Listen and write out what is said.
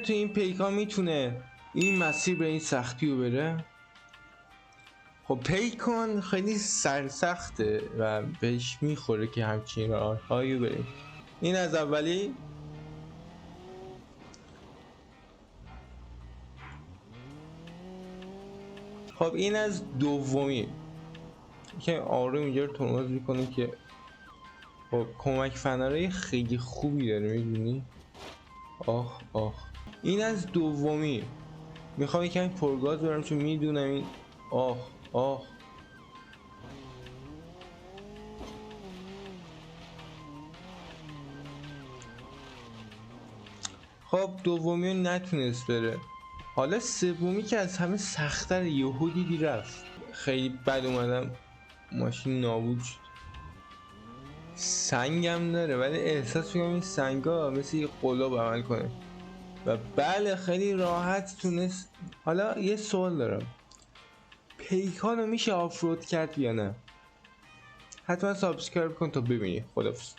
تو این پیکان میتونه این مسیر به این سختی رو بره؟ خب پیکان خیلی سرسخته و بهش میخوره که همچین راههایی رو بریم. این از اولی. خب این از دومی که آروم اینجا رو ترمز میکنه که خب کمک فنرهای خیلی خوبی داره میدونی. آخ آخ. این از دومی. میخوام یکم پرگاز برم چون میدونم این آخ آخ. خب دومی رو نتونست بره. حالا سومی که از همه سخت‌تر، یهو دیدی رفت. خیلی بد اومدم، ماشین نابود شد. سنگم داره ولی احساس میکنم این سنگا مثل یه قلاب عمل کنه و بله خیلی راحت تونست. حالا یه سوال دارم، پیکانو میشه آفرود کرد یا نه؟ حتما سابسکرایب کن تا ببینی. خدافظ.